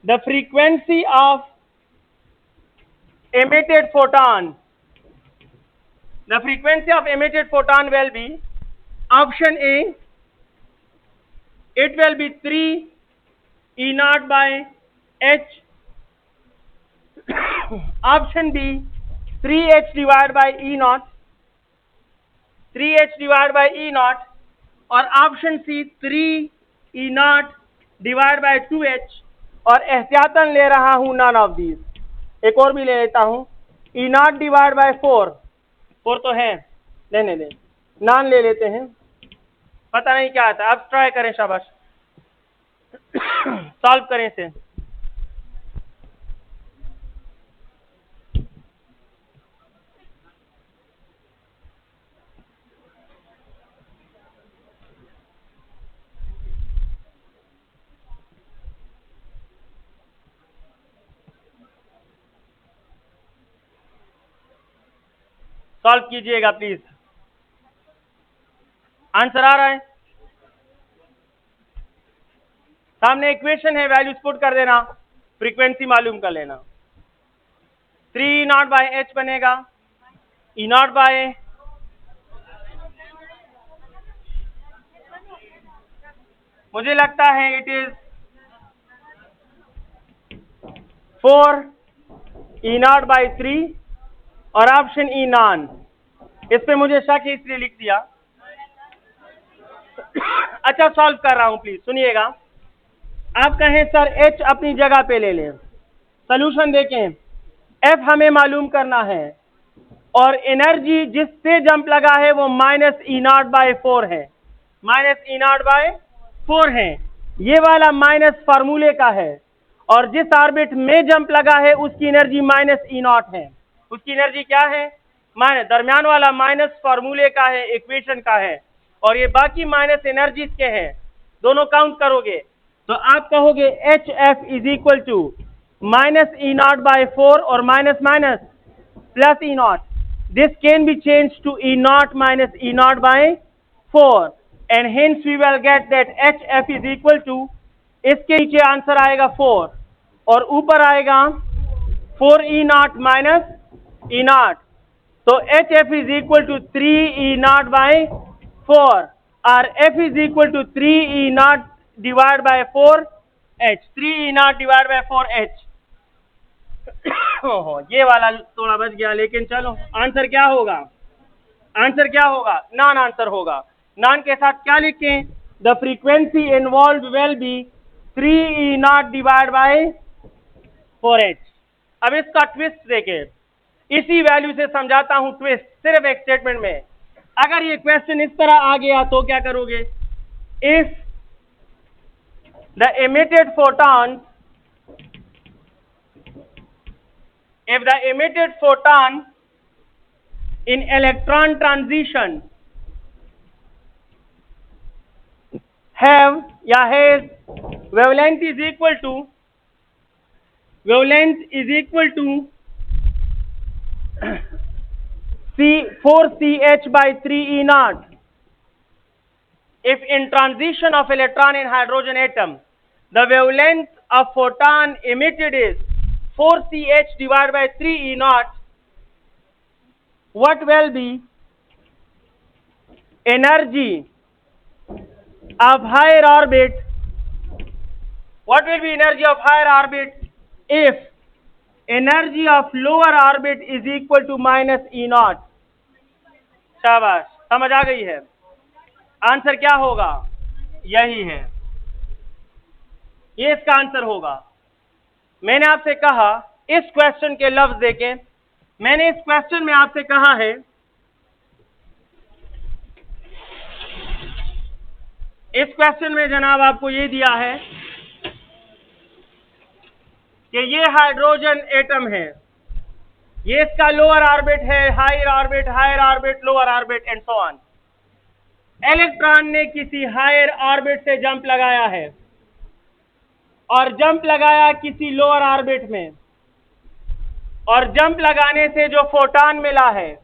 Speaker 1: the frequency of emitted photon, the frequency of emitted photon will be option A, it will be 3E0/h, option B 3h divided by E0, 3h divided by E0 और option C 3E0 divided by 2h और एहतियातन ले रहा हूं none of these. एक और भी ले लेता हूं, E0 डिवाइड बाय 4 तो है, लेने दें, नॉन ले लेते हैं, पता नहीं क्या आता है, आप ट्राई करें, शाबाश सॉल्व करें इसे। सॉल्व कीजिएगा प्लीज, आंसर आ रहा है सामने, इक्वेशन है, वैल्यूज पुट कर देना, फ्रीक्वेंसी मालूम कर लेना। 3E0/h बनेगा, E0 बाय मुझे लगता है इट इज 4E0/3 और ऑप्शन ई नॉन। इस पे मुझे शक है इसलिए लिख दिया। अच्छा सॉल्व कर रहा हूं, प्लीज सुनिएगा। आप कहें सर एच अपनी जगह पे ले लें, सोल्यूशन देखें, एफ हमें मालूम करना है और एनर्जी जिससे जंप लगा है वो -E0/4 है, -E0/4 है। ये वाला माइनस फार्मूले का है और जिस ऑर्बिट में जंप लगा है उसकी एनर्जी -E0 है। उसकी एनर्जी क्या है? माइनस, दरमियान वाला माइनस फॉर्मूले का है, इक्वेशन का है, और ये बाकी माइनस एनर्जीज के हैं, दोनों काउंट करोगे तो आप कहोगे H F is equal to minus E naught by 4 और minus minus plus E naught. This can be change to E naught minus E naught by 4 and hence we will get that H F is equal to, इसके नीचे answer आएगा 4 और ऊपर आएगा 4 E naught minus E naught. तो H F is equal to 3 E naught by 4 और F is equal to 3 E naught divide by 4 H. 3 E naught divide by 4 H. ये वाला थोड़ा बच गया, लेकिन चलो आंसर क्या होगा, आंसर क्या होगा, नॉन आंसर होगा. नॉन के साथ क्या लिखें, the frequency involve will be 3 E naught divide by 4 H. अब इसका ट्विस्ट देखें, इसी वैल्यू से समझाता हूं ट्विस्ट, सिर्फ एक स्टेटमेंट में. अगर ये क्वेश्चन इस तरह आ गया तो क्या करोगे, if the emitted photon, if the emitted photon in electron transition have या has wavelength is equal to 4CH by 3 E naught. If in transition of electron in hydrogen atom, the wavelength of photon emitted is 4CH divided by 3 E naught, what will be energy of higher orbit? What will be energy of higher orbit if energy of lower orbit is equal to minus E naught? शाबाश, समझ आ गई है. Answer क्या होगा, यही है, ये इसका आंसर होगा. मैंने आपसे कहा इस क्वेश्चन के लफ्ज देखें, मैंने इस क्वेश्चन में आपसे कहा है इस क्वेश्चन में जनाब आपको ये दिया है कि ये हाइड्रोजन एटम है, ये इसका लोअर ऑर्बिट है, higher orbit, lower orbit and so on. Electron ने किसी हायर ऑर्बिट से जंप लगाया है और जंप लगाया किसी लोअर ऑर्बिट में, और जंप लगाने से जो फोटॉन मिला है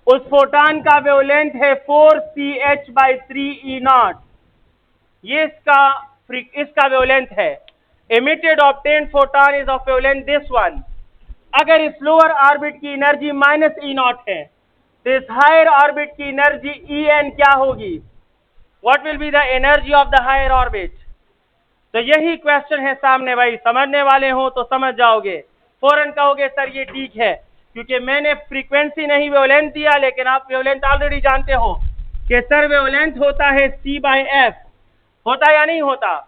Speaker 1: उस फोटॉन का वेवलेंथ है 4CH by 3 E naught. ये इसका वेवलेंथ है. emitted obtained photon is of wavelength this one. अगर इस लोअर ऑर्बिट की एनर्जी माइनस E naught है तो इस हायर ऑर्बिट की एनर्जी En क्या होगी, what will be the energy of the higher orbit. तो यही क्वेश्चन है सामने भाई, समझने वाले हो तो समझ जाओगे, फौरन कहोगे सर ये ठीक है, क्योंकि मैंने फ्रीक्वेंसी नहीं वेवलेंथ दिया, लेकिन आप वेवलेंथ ऑलरेडी जानते हो कि सर वेवलेंथ होता है C/F, होता या नहीं होता.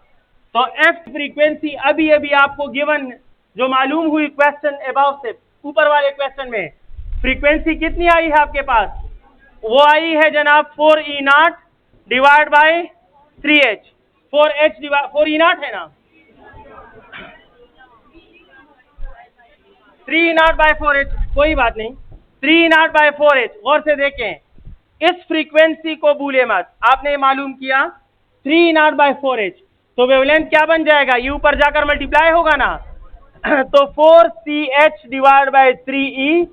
Speaker 1: तो F फ्रीक्वेंसी अभी अभी आपको गिवन जो मालूम हुई क्वेश्चन अबव से, ऊपर वाले क्वेश्चन में फ्रीक्वेंसी कितनी आई है आपके पास, वो आई है जनाब 4 E naught divide by 3H. 4 E naught है ना, 3 E naught बाय 4H, कोई बात नहीं, 3 E naught बाय 4H. गौर से देखें, इस फ्रीक्वेंसी को भूले मत, आपने मालूम किया 3 E naught बाय 4H, तो वेवलेंथ क्या बन जाएगा, ये ऊपर जाकर मल्टीप्लाई होगा ना, तो 4CH डिवाइड बाय 3E.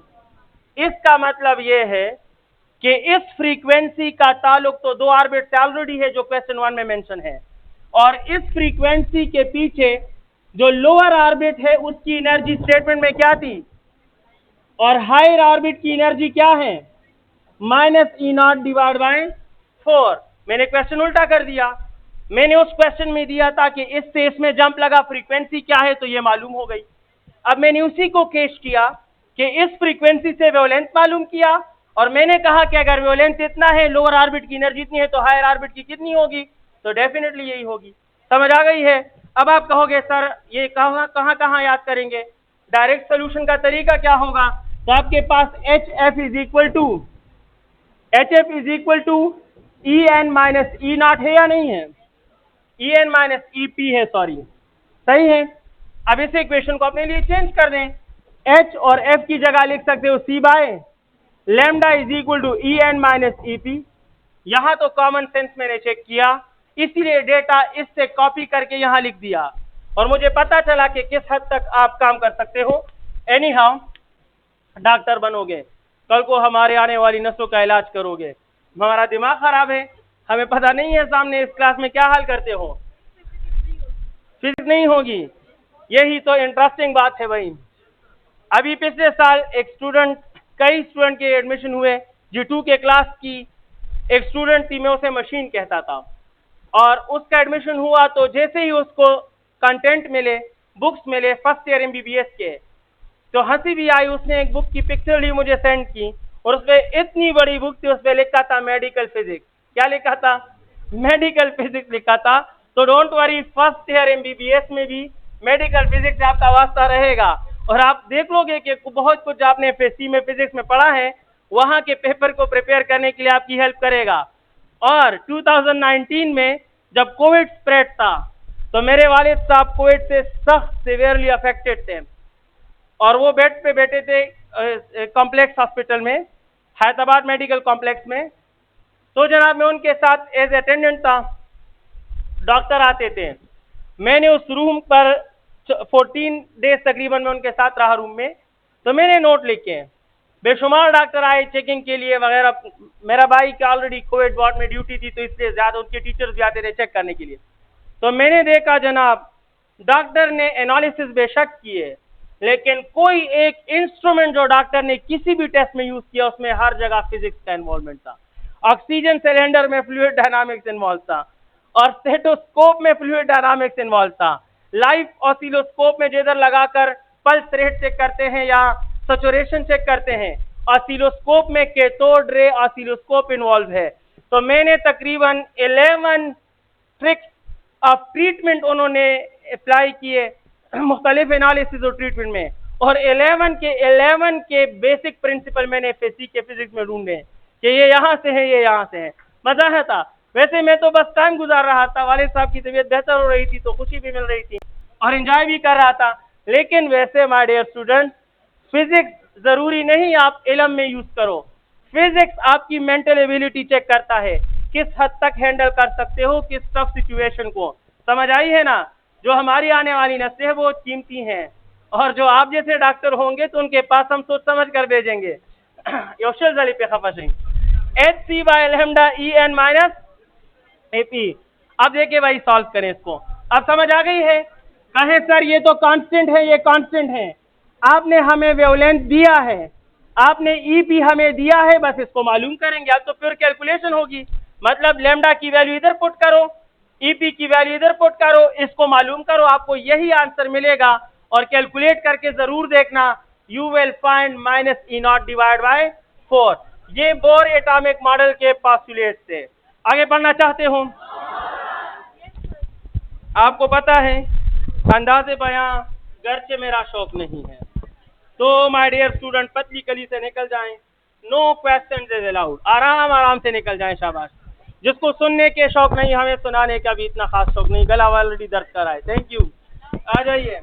Speaker 1: इसका मतलब ये है कि इस फ्रीक्वेंसी का ताल्लुक तो दो ऑर्बिट से ऑलरेडी है जो क्वेश्चन 1 में मेंशन है, और इस फ्रीक्वेंसी के पीछे जो लोअर ऑर्बिट है उसकी एनर्जी स्टेटमेंट में क्या थी, और हायर ऑर्बिट की एनर्जी क्या है, minus E naught divide by 4. मैंने क्वेश्चन उल्टा कर दिया, मैंने उस क्वेश्चन में दिया था कि इससे इसमें जंप लगा, फ्रीक्वेंसी क्या है तो ये मालूम हो गई. अब मैंने उसी को केस किया कि इस फ्रीक्वेंसी से वेवलेंथ मालूम किया, और मैंने कहा कि अगर वेवलेंथ इतना है, लोअर ऑर्बिट की एनर्जी इतनी है, तो हायर ऑर्बिट की कितनी होगी, तो डेफिनेटली यही होगी. समझ आ गई है. अब आप कहोगे सर ये कहाँ याद करेंगे, डायरेक्ट सोल्यूशन का तरीका क्या होगा, तो आपके पास HF is equal to En minus E naught है या नहीं है, En माइनस EP है, सॉरी, सही है. अब इस इक्वेशन को अपने लिए चेंज कर दें, H और F की जगह लिख सकते हो C/F. Lambda is equal to E N minus E P. यहाँ तो कॉमन सेंस मैंने चेक किया, इसीलिए डेटा इससे कॉपी करके यहाँ लिख दिया और मुझे पता चला कि किस हद तक आप काम कर सकते हो। एनी हाउ, डॉक्टर बनोगे, कल को हमारे आने वाली नस्लों का इलाज करोगे। हमारा दिमाग खराब है, हमें पता नहीं है सामने इस क्लास में क्या हाल करते हो। फिजिक्स नहीं होगी, यही तो इंटरेस्टिंग बात है भाई। अभी पिछले साल कई स्टूडेंट के एडमिशन हुए। G2 के क्लास की एक स्टूडेंट थी, मैं उसे मशीन कहता था, और उसका एडमिशन हुआ तो जैसे ही उसको कंटेंट मिले, बुक्स मिले फर्स्ट ईयर MBBS के, तो हंसी भी आई। उसने एक बुक की पिक्चर ली, मुझे सेंड की, और उसमें इतनी बड़ी बुक थी, उसमें लिखा था मेडिकल फिजिक्स। क्या लिखा था? मेडिकल फिजिक्स लिखा था। तो don't worry, first year MBBS में भी मेडिकल फिजिक्स से आपका वास्ता रहेगा, और आप देख लोगे कि बहुत कुछ आपने FSC में फिजिक्स में पढ़ा है, वहाँ के पेपर को प्रिपेयर करने के लिए आपकी हेल्प करेगा। और 2019 में जब कोविड स्प्रेड था, तो मेरे वालिद साहब कोविड से सख्त सिवियरली अफेक्टेड थे, और वो बेड पे बैठे थे कॉम्प्लेक्स हॉस्पिटल में, हैदराबाद मेडिकल कॉम्प्लेक्स में। तो जनाब मैं उनके साथ एज अटेंडेंट था, डॉक्टर आते थे। मैंने उस रूम पर 14 डेज तकरीबन मैं उनके साथ रहा रूम में। तो मैंने नोट लिखे, बेशुमार डॉक्टर आए चेकिंग के लिए वगैरह। मेरा भाई की ऑलरेडी कोविड वार्ड में ड्यूटी थी, तो इसलिए ज़्यादा उनके टीचर्स भी आते थे चेक करने के लिए। तो मैंने देखा जनाब, डॉक्टर ने एनालिसिस बेशक किए, लेकिन कोई एक इंस्ट्रूमेंट जो डॉक्टर ने किसी भी टेस्ट में यूज़ किया, उसमें हर जगह फिजिक्स का इन्वॉल्वमेंट था। ऑक्सीजन सिलेंडर में फ्लूइड डायनामिक्स इन्वॉल्व था, और स्टेथोस्कोप में फ्लूइड डायनामिक्स इन्वॉल्व था। लाइव ऑसिलोस्कोप में जिधर लगाकर पल्स रेट चेक करते हैं या सैचुरेशन चेक करते हैं, ऑसिलोस्कोप में कैथोड रे ऑसिलोस्कोप इन्वॉल्व है। तो मैंने तकरीबन 11 ट्रिक्स ऑफ ट्रीटमेंट उन्होंने अप्लाई किए मुख्तलिफ एनालिसिस और ट्रीटमेंट में, और 11 के बेसिक प्रिंसिपल मैंने FSC के फिजिक्स में ढूंढे कि ये यहाँ से है, ये यहाँ से है। मजा है था। वैसे मैं तो बस टाइम गुजार रहा था, वालिद साहब की तबीयत बेहतर हो रही थी तो खुशी भी मिल रही थी और एंजॉय भी कर रहा था। लेकिन वैसे माय डियर स्टूडेंट, फिजिक्स जरूरी नहीं आप इल्म में यूज करो। फिजिक्स आपकी मेंटल एबिलिटी चेक करता है, किस हद तक हैंडल कर सकते हो किस टफ सिचुएशन को। समझ आई है ना? जो हमारी आने वाली नस्लें हैं वो कीमती हैं, और जो आप जैसे डॉक्टर होंगे तो उनके पास हम सोच समझ कर भेजेंगे। योशल जली पे खफा Singh HC by lambda EN minus AP। अब देखिए भाई, सॉल्व करें इसको। अब समझ आ गई है? कहे सर ये तो कांस्टेंट है, ये कांस्टेंट है। आपने हमें वेवलेंथ दिया है, आपने EP हमें दिया है, बस इसको मालूम करेंगे। अब तो प्योर कैलकुलेशन होगी, मतलब लैम्डा की वैल्यू इधर पुट करो, EP की वैल्यू इधर पुट करो, इसको मालूम करो, आपको यही आंसर मिलेगा। और कैलकुलेट करके जरूर देखना, you will find minus E0 divide by 4। ये बोर एटॉमिक मॉडल के पोस्टुलेट से आगे बढ़ना चाहते हो। आपको पता है अंदाजे बयां गर्चे मेरा शौक नहीं है, तो माय डियर स्टूडेंट पतली कली से निकल जाएं, नो क्वेश्चन इज अलाउड, आराम आराम से निकल जाएं, शाबाश। जिसको सुनने के शौक नहीं, हमें सुनाने का भी इतना खास शौक नहीं, गला ऑलरेडी दर्द कर रहा है। थैंक यू, आ जाइए।